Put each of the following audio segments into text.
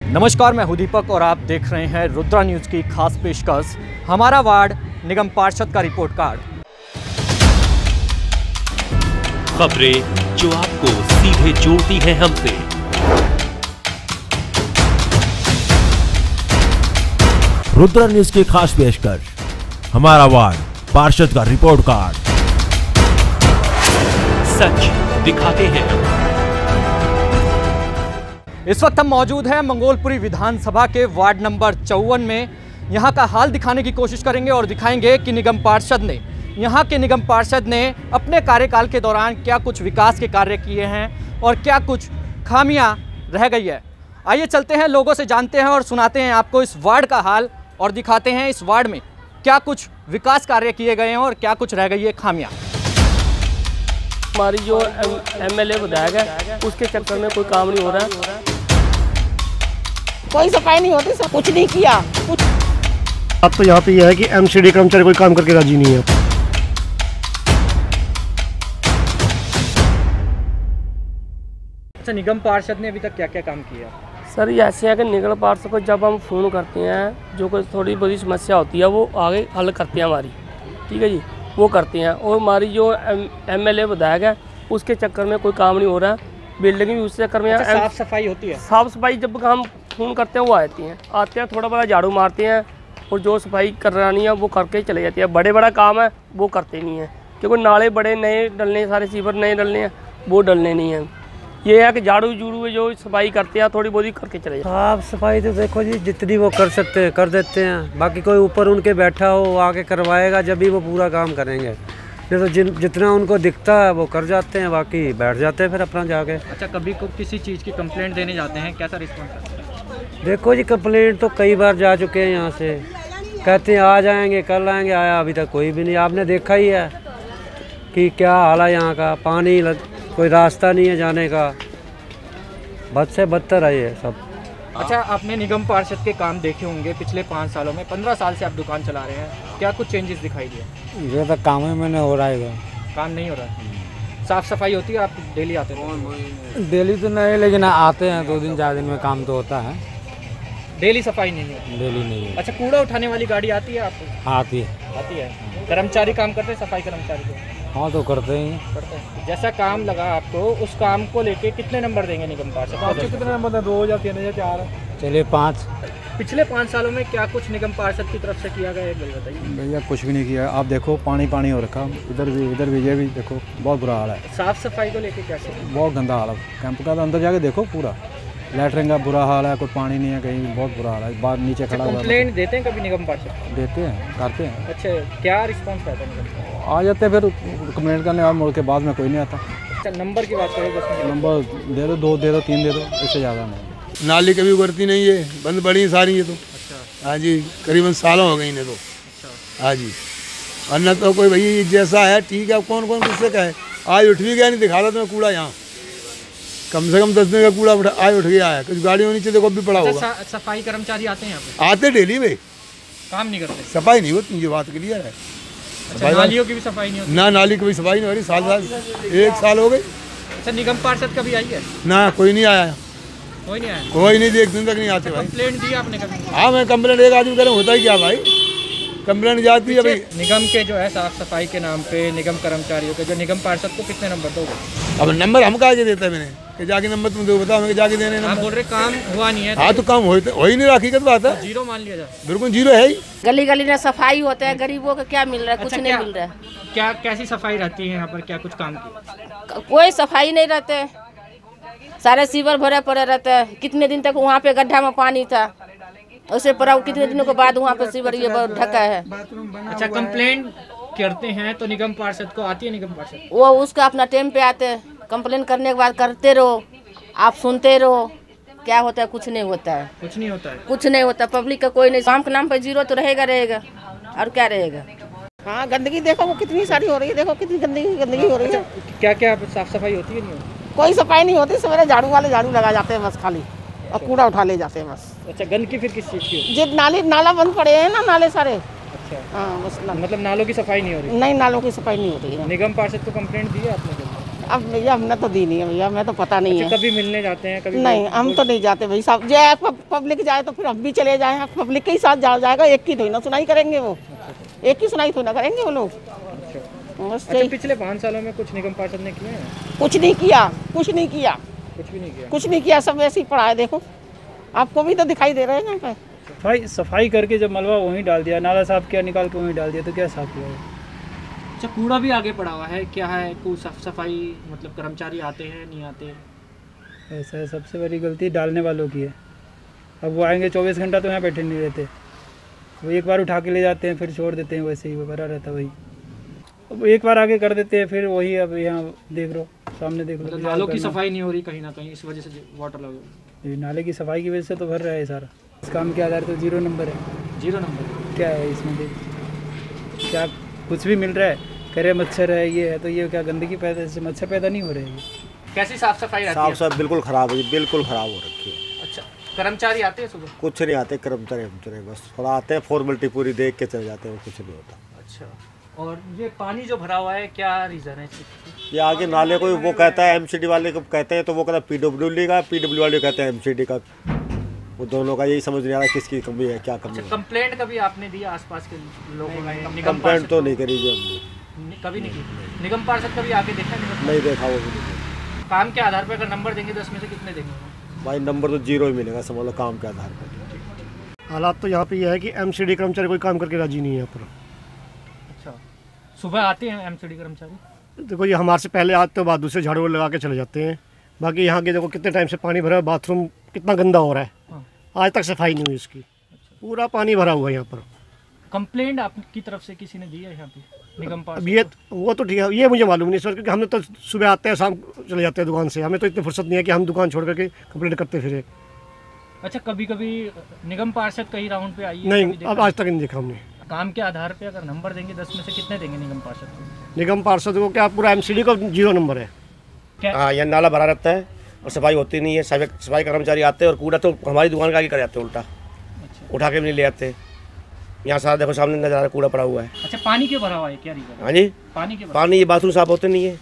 नमस्कार, मैं हूं दीपक और आप देख रहे हैं रुद्रा न्यूज की खास पेशकश हमारा वार्ड निगम पार्षद का रिपोर्ट कार्ड। खबरें जो आपको सीधे जोड़ती हैं हमसे। रुद्रा न्यूज की खास पेशकश हमारा वार्ड पार्षद का रिपोर्ट कार्ड। सच दिखाते हैं। इस वक्त हम मौजूद हैं मंगोलपुरी विधानसभा के वार्ड नंबर 54 में। यहां का हाल दिखाने की कोशिश करेंगे और दिखाएंगे कि निगम पार्षद ने अपने कार्यकाल के दौरान क्या कुछ विकास के कार्य किए हैं और क्या कुछ खामियां रह गई है। आइए चलते हैं, लोगों से जानते हैं और सुनाते हैं आपको इस वार्ड का हाल और दिखाते हैं इस वार्ड में क्या कुछ विकास कार्य किए गए हैं और क्या कुछ रह गई है खामियां। हमारी जो एमएलए विधायक है उसके चक्कर में कोई काम नहीं हो रहा है। कोई सफाई नहीं होती, सब कुछ नहीं किया। अब तो यहाँ पे यह है कि एमसीडी कर्मचारी कोई काम करके राजी नहीं है। अच्छा, निगम पार्षद ने अभी तक क्या क्या काम किया? सर ये ऐसे है कि निगम पार्षद को जब हम फ़ोन करते हैं, जो कोई थोड़ी बड़ी समस्या होती है वो आगे हल करते हैं हमारी, ठीक है जी, वो करते हैं। और हमारी जो एमएलए विधायक है उसके चक्कर में कोई काम नहीं हो रहा है। बिल्डिंग भी उस चक्कर में। अच्छा, साफ सफाई होती है? साफ सफाई जब हम फ़ोन करते हैं वो आते हैं थोड़ा बड़ा झाड़ू मारते हैं और जो सफाई करानी है वो करके चले जाती है। बड़े बड़ा काम है वो करते नहीं हैं, क्योंकि नाले बड़े नए डलने, सारे सीवर नए डलने हैं, वो डलने नहीं हैं। ये है कि झाड़ू जूड़ू जो सफाई करते हैं थोड़ी बहुत ही करके चले जाते हैं। साफ सफाई तो देखो जी, जितनी वो कर सकते हैं कर देते हैं। बाकी कोई ऊपर उनके बैठा हो आके करवाएगा जब भी वो पूरा काम करेंगे। ये तो जितना उनको दिखता है वो कर जाते हैं, बाकी बैठ जाते हैं फिर अपना जाके। अच्छा, कभी को किसी चीज़ की कंप्लेंट देने जाते हैं, कैसा रिस्पॉन्स करते हैं? देखो जी, कंप्लेंट तो कई बार जा चुके हैं यहाँ से, कहते हैं आ जाएंगे कल आएंगे, आया अभी तक कोई भी नहीं। आपने देखा ही है कि क्या हाल है यहाँ का। पानी कोई रास्ता नहीं है जाने का, बद से बदतर है ये सब। अच्छा, आपने निगम पार्षद के काम देखे होंगे पिछले 5 सालों में। 15 साल से आप दुकान चला रहे हैं, क्या कुछ चेंजेस दिखाई दिए? ये तो काम ही मैंने हो रहा है। काम नहीं हो रहा है? साफ सफाई होती है? आप डेली आते हैं? डेली तो नहीं, लेकिन आते हैं 2 दिन 4 दिन में काम तो होता है। डेली सफाई नहीं है? डेली नहीं है। अच्छा, कूड़ा उठाने वाली गाड़ी आती है आपको? आती है। आती है। कर्मचारी काम करते हैं, सफाई कर्मचारी को? हाँ तो करते हैं। करते हैं। जैसा काम लगा आपको, उस काम को लेके कितने नंबर देंगे निगम पार्षद? कितने नंबर? 2 या 3 या 4? चलिए 5। पिछले 5 सालों में क्या कुछ निगम पार्षद की तरफ से किया गया है, बताइए। भैया कुछ भी नहीं किया। आप देखो पानी पानी हो रखा, इधर भी ये भी देखो, बहुत बुरा हाल है। साफ सफाई को लेके कैसे? बहुत गंदा हाल है कैंप का। तो अंदर जाके देखो पूरा लैटरिन का बुरा हाल है, कोई पानी नहीं है कहीं, बहुत बुरा हाल है। बाहर नीचे खड़ा हुआ है। कंप्लेंट देते हैं कभी निगम पार्षद? देते हैं, करते हैं। अच्छा, क्या रिस्पॉन्स रहता है निगम? आ जाते हैं फिर कंप्लेंट करने और मुड़ के बाद में कोई नहीं आता। अच्छा, नंबर की बात करें, नंबर दे दो, 2 दे दो, 3 दे दो, इससे ज़्यादा नहीं। नाली कभी उगरती नहीं है, बंद पड़ी है सारी ये तो। अच्छा। हाँ जी, करीबन सालों हो गई इन्हें तो। अच्छा। हाँ जी, और न तो कोई भैया जैसा है ठीक है, कौन कौन किससे कहे। आज उठ भी गया, नहीं दिखा रहा तुम्हें कूड़ा यहाँ, कम से कम 10 दिन का कूड़ा आज उठ गया है। कुछ गाड़ियों नीचे देखो भी पड़ा होगा। सफाई कर्मचारी आते हैं यहाँ पे? आते डेली में, काम नहीं करते? सफाई नहीं होती, ये बात क्लियर है। अच्छा, नालियों की भी सफाई नहीं होती? ना, नाली की भी सफाई नहीं हो रही। साल 1 साल हो गई। अच्छा, निगम पार्षद कभी आई है? ना, कोई नहीं आया। कोई नहीं आया? कोई नहीं, 1 दिन तक नहीं आते भाई। कंप्लेंट दी आपने कभी? हाँ, मैं कंप्लेंट एक आदमी करें, होता ही क्या भाई, कंप्लेंट जाती है भाई। निगम के जो है साफ सफाई के नाम पे निगम कर्मचारियों के, जो निगम पार्षद को कितने नंबर दोगे? अब नंबर हम कहा देता है मैंने कि जाके नंबर तुम दो, बताओ मैं जाके देने। आप बोल रहे काम हुआ नहीं है? हाँ तो काम हो ही नहीं, हकीकत बात है। 0 मान लिया जाए? बिल्कुल 0 है ही। गली गली में सफाई होते हैं, गरीबों को क्या मिल रहा है? कुछ अच्छा, नहीं मिल रहा है। क्या कैसी सफाई रहती है यहाँ पर? क्या कुछ काम की? कोई सफाई नहीं रहते, सारे सीवर भरे पड़े रहते हैं। कितने दिन तक वहाँ पे गड्ढा में पानी था, उसे पर कितने दिनों के बाद वहाँ पे सीवर ये ढका है। अच्छा, कंप्लेंट करते हैं तो निगम पार्षद को आती है निगम पार्षद? वो उसका अपना टाइम पे आते हैं, कंप्लेन करने के बाद करते रहो, आप सुनते रहो, क्या होता है? कुछ नहीं होता है। कुछ नहीं होता है? कुछ नहीं होता। पब्लिक का कोई नहीं, काम के नाम पे 0 तो रहेगा और क्या रहेगा। हाँ, गंदगी देखो वो कितनी सारी हो रही है, देखो कितनी गंदगी हो रही है। क्या क्या साफ सफाई होती है? नहीं होती? कोई सफाई नहीं होती। सवेरे झाड़ू वाले झाड़ू लगा जाते हैं बस खाली, और कूड़ा उठा ले जाते हैं बस। अच्छा, गंदगी फिर किस चीज़ की? जो नाला बंद पड़े हैं ना, नाले सारे। अच्छा। हाँ, बस मतलब नालों की सफाई नहीं हो रही? नहीं, नालों की सफाई नहीं हो रही है। निगम पार्षद को कंप्लेंट दी है आपने? अब भैया हमने तो दी नहीं है भैया, मैं तो पता नहीं है। कभी मिलने जाते हैं कभी? नहीं, हम तो नहीं जाते भाई साहब। जाए पब्लिक जाए तो फिर हम भी चले जाए, पब्लिक के ही साथ जाएगा, एक की थोड़ी ना सुनाई करेंगे वो, एक की सुनाई थोड़ी ना करेंगे वो लोग। अच्छा, पिछले 5 सालों में कुछ निगम पार्षद ने किए हैं? कुछ नहीं किया, कुछ नहीं किया, कुछ भी नहीं किया, कुछ नहीं किया, सब ऐसे ही पड़ा है। देखो आपको भी तो दिखाई दे रहे हैं यहाँ पे। सफाई करके जब मलबा वहीं डाल दिया, नाला साफ किया, निकाल के वहीं डाल दिया, तो क्या साफ किया? अच्छा, कूड़ा भी आगे पड़ा हुआ है, क्या है? कोई साफ सफाई मतलब कर्मचारी आते हैं नहीं आते? ऐसा है, सबसे बड़ी गलती डालने वालों की है। अब वो आएंगे 24 घंटा तो यहाँ बैठे नहीं रहते, वो एक बार उठा के ले जाते हैं, फिर छोड़ देते हैं, वैसे ही वो भरा रहता वही। अब एक बार आगे कर देते हैं, फिर वही। अब यहाँ देख लो, सामने देख लो, नालों की सफाई नहीं हो रही कहीं ना कहीं, इस वजह से वाटर लगे। नाले की सफाई की वजह से तो भर रहा है सारा। इस काम के आधार तो 0 नंबर है। 0 नंबर क्या है इसमें? देख, क्या कुछ भी मिल रहा है, करे मच्छर है, ये है, तो ये क्या गंदगी पैदा, से मच्छर पैदा नहीं हो रहे हैं? कैसी साफ सफाई रहती है? साफ बिल्कुल ख़राब है, बिल्कुल ख़राब हो रखी है। अच्छा, कर्मचारी आते हैं सुबह? कुछ नहीं आते कर्मचारी, बस थोड़ा आते हैं, फॉर्मेलिटी पूरी देख के चले जाते हैं, कुछ नहीं होता। अच्छा, और ये पानी जो भरा हुआ है, क्या रीज़न है? ये आगे नाले को वो कहता है एमसीडी वाले को कहते हैं, तो वो कहता है पीडब्ल्यूडी का, पीडब्ल्यू वाले कहते हैं एमसीडी का। वो दोनों का यही समझ नहीं आ रहा किसकी कमी है, क्या कमी है। कंप्लेंट कभी आपने दी आसपास के लोगों ने? कंप्लेंट तो नहीं करी जी हमने, कभी नहीं की। निगम पार्षद कभी आके देखा? नहीं देखा वो भी। काम के आधार पर अगर नंबर देंगे 10 में से कितने देंगे? भाई नंबर तो 0 ही मिलेगा, समझ लो, काम के आधार पर। हालात तो यहाँ पे ये है कि एमसीडी कर्मचारी कोई काम करके राजी नहीं है यहाँ पर। अच्छा, सुबह आते हैं एमसीडी कर्मचारी? देखो, ये हमारे से पहले आते हैं, बाद दूसरे झाड़ू लगा के चले जाते हैं। बाकी यहाँ के देखो कितने टाइम से पानी भरा है, बाथरूम कितना गंदा हो रहा है, आज तक सफाई नहीं हुई इसकी। पूरा पानी भरा हुआ है यहाँ पर। कंप्लेंट आपकी तरफ से किसी ने दी है यहाँ पे निगम पार्षद? अब ये वो तो ठीक है, ये मुझे मालूम नहीं सर, क्योंकि हमने तो सुबह आते हैं, शाम चले जाते हैं दुकान से। हमें तो इतनी फुर्सत नहीं है कि हम दुकान छोड़ करके कंप्लेंट करते फिरे। अच्छा, कभी कभी निगम पार्षद कहीं राउंड पे आई है? नहीं, अब आज तक नहीं देखा हमने। काम के आधार पे अगर नंबर देंगे 10 में से कितने देंगे निगम पार्षद को? निगम पार्षद को क्या पूरा एमसीडी को 0 नंबर है। हाँ, यहाँ नाला भरा रहता है और सफाई होती नहीं है। सफाई कर्मचारी आते हैं और कूड़ा तो हमारी दुकान का आगे कर जाते हैं, उल्टा उठा के भी नहीं ले आते। यहाँ सारा देखो सामने नज़ारा, कूड़ा पड़ा हुआ है। अच्छा, पानी क्यों भरा हुआ है, क्या रीजन? हाँ जी, पानी ये बाथरूम साफ होते नहीं है।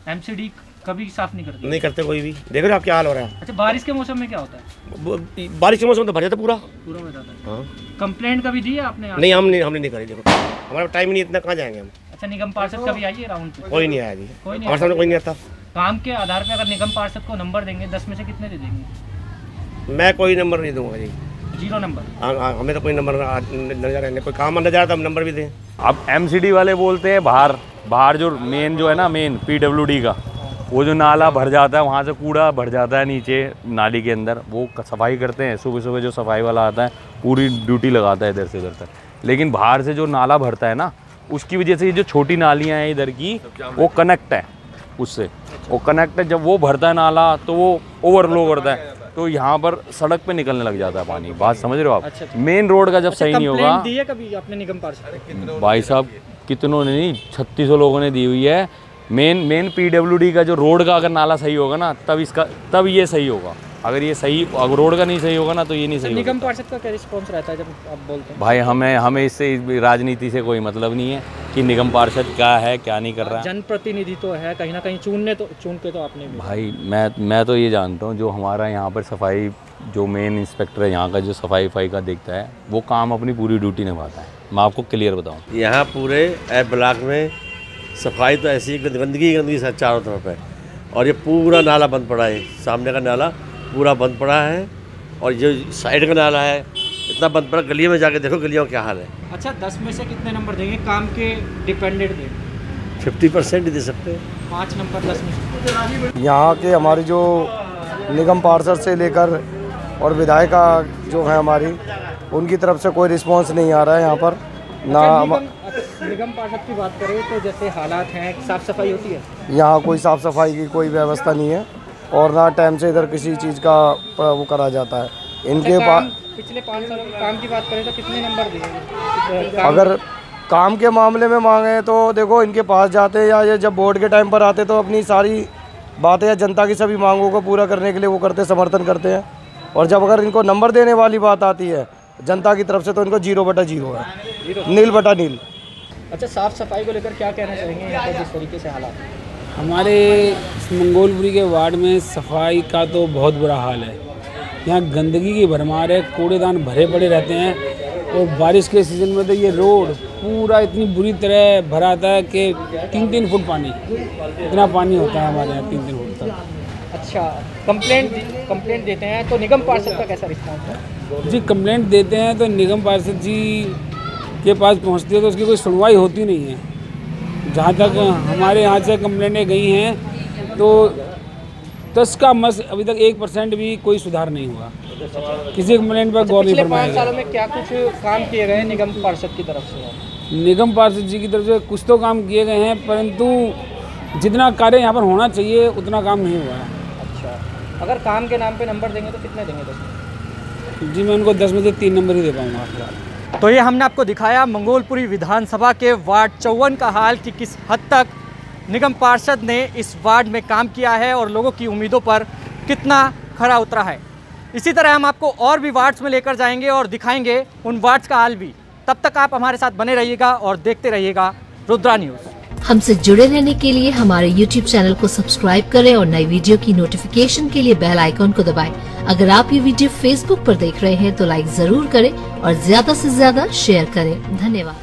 एमसीडी कभी साफ नहीं करते? नहीं करते कोई भी। देख रहे हो आप क्या हाल हो रहा है। अच्छा, बारिश के मौसम में क्या होता है? बारिश के मौसम तो भर जाता पूरा हो जाता है। हाँ, कंप्लेंट कभी दी है आपने? नहीं, हमने नहीं करी। देखो हमारा टाइम नहीं, इतना कहाँ जाएंगे हम। अच्छा, निगम पार्षद कभी आइए राउंड पे? कोई नहीं आया जी, हमारे सामने कोई नहीं आता। काम के आधार पे अगर निगम पार्षद को नंबर देंगे 10 में से कितने दे देंगे? मैं कोई नंबर नहीं दूंगा जी। 0 नंबर? हाँ, हमें तो कोई नंबर नजर आने, कोई काम नजर आता हम नंबर भी दें। अब एमसीडी वाले बोलते हैं बाहर जो मेन जो है ना, मेन पीडब्ल्यूडी का वो जो नाला भर जाता है, वहाँ से कूड़ा भर जाता है नीचे नाली के अंदर, वो सफाई करते हैं। सुबह सुबह जो सफाई वाला आता है पूरी ड्यूटी लगाता है इधर से इधर तक। लेकिन बाहर से जो नाला भरता है ना, उसकी वजह से ये जो छोटी नालियाँ हैं इधर की, वो कनेक्ट है उससे, वो कनेक्ट है। जब वो भरता है नाला तो वो ओवरफ्लो करता है, तो यहाँ पर सड़क पे निकलने लग जाता है पानी। बात समझ रहे हो आप? अच्छा, मेन रोड का जब सही नहीं होगा। दी है कभी आपने निगम पार्षद? भाई साहब, कितनों ने नहीं, 3600 लोगों ने दी हुई है। मेन पीडब्ल्यूडी का जो रोड का अगर नाला सही होगा ना, तब ये सही होगा। अगर ये सही, अगर रोड का नहीं सही होगा ना, तो ये नहीं सही। निगम पार्षद का क्या रिस्पॉन्स रहता है जब आप बोलते हैं? भाई हमें इससे राजनीति से कोई मतलब नहीं है कि निगम पार्षद क्या है क्या नहीं कर रहा है। जनप्रतिनिधि तो है, कहीं ना कहीं चुन के तो आपने भी। भाई मैं तो ये जानता हूँ, जो हमारा यहाँ पर सफाई, जो मेन इंस्पेक्टर है यहाँ का, जो सफाई का देखता है, वो काम अपनी पूरी ड्यूटी निभाता है। मैं आपको क्लियर बताऊँ, यहाँ पूरे एप ब्लॉक में सफाई तो ऐसी गंदगी से चारों तरफ है। और ये पूरा नाला बंद पड़ा है, सामने का नाला पूरा बंद पड़ा है, और जो साइड का नाला है इतना बंद पड़ा। गलियों में जाके देखो गलियों का क्या हाल है। अच्छा, 10 में से कितने नंबर देंगे? काम के डिपेंडेंट दे 50% दे सकते हैं। 5 नंबर 10 में से। यहाँ के हमारी जो निगम पार्षद से लेकर और विधायिका जो है हमारी, उनकी तरफ से कोई रिस्पांस नहीं आ रहा है यहाँ पर ना। निगम पार्षद की बात करें तो जैसे हालात हैं, साफ सफाई होती है? यहाँ कोई साफ सफाई की कोई व्यवस्था नहीं है, और ना टाइम से इधर किसी चीज़ का वो करा जाता है। इनके पास पिछले 5 सालों में काम की बात करें तो कितने नंबर दिए? अगर काम के मामले में मांगे तो देखो इनके पास जाते हैं, या ये जब वोट के टाइम पर आते तो अपनी सारी बातें या जनता की सभी मांगों को पूरा करने के लिए वो करते, समर्थन करते हैं। और जब अगर इनको नंबर देने वाली बात आती है जनता की तरफ से, तो इनको 0/0 है, नील बटा नील। अच्छा, साफ सफाई को लेकर क्या कहना चाहेंगे यहाँ पर जिस तरीके से हालात? हमारे मंगोलपुरी के वार्ड में सफाई का तो बहुत बुरा हाल है। यहाँ गंदगी की भरमार है, कूड़ेदान भरे पड़े रहते हैं और बारिश के सीज़न में तो ये रोड पूरा इतनी बुरी तरह भरा आता है कि 3-3 फुट पानी, इतना पानी होता है हमारे यहाँ 3-3 फुट तक। अच्छा, कंप्लेंट देते हैं तो निगम पार्षद का कैसा रिस्पॉन्स है? जी, कंप्लेंट देते हैं तो निगम पार्षद जी के पास पहुँचती है तो उसकी कोई सुनवाई होती नहीं है। जहाँ तक हमारे यहाँ से कंप्लेंटें गई हैं तो 10 का मस अभी तक 1% भी कोई सुधार नहीं हुआ। किसी कंप्लेंट पर गौर नहीं फरमाया। पिछले 5 सालों में क्या कुछ काम किए गए निगम पार्षद की तरफ से? निगम पार्षद जी की तरफ से कुछ तो काम किए गए हैं, परंतु जितना कार्य यहाँ पर होना चाहिए उतना काम नहीं हुआ है। अच्छा, अगर काम के नाम पे नंबर देंगे तो कितने देंगे 10 में? जी, मैं उनको 10 में से 3 नंबर ही दे पाऊँगा फिलहाल। तो ये हमने आपको दिखाया मंगोलपुरी विधानसभा के वार्ड 54 का हाल कि किस हद तक निगम पार्षद ने इस वार्ड में काम किया है और लोगों की उम्मीदों पर कितना खरा उतरा है। इसी तरह हम आपको और भी वार्ड्स में लेकर जाएंगे और दिखाएंगे उन वार्ड्स का हाल भी। तब तक आप हमारे साथ बने रहिएगा और देखते रहिएगा रुद्रा न्यूज़। हमसे जुड़े रहने के लिए हमारे YouTube चैनल को सब्सक्राइब करें और नई वीडियो की नोटिफिकेशन के लिए बेल आइकॉन को दबाएं। अगर आप ये वीडियो Facebook पर देख रहे हैं तो लाइक जरूर करें और ज्यादा से ज्यादा शेयर करें। धन्यवाद।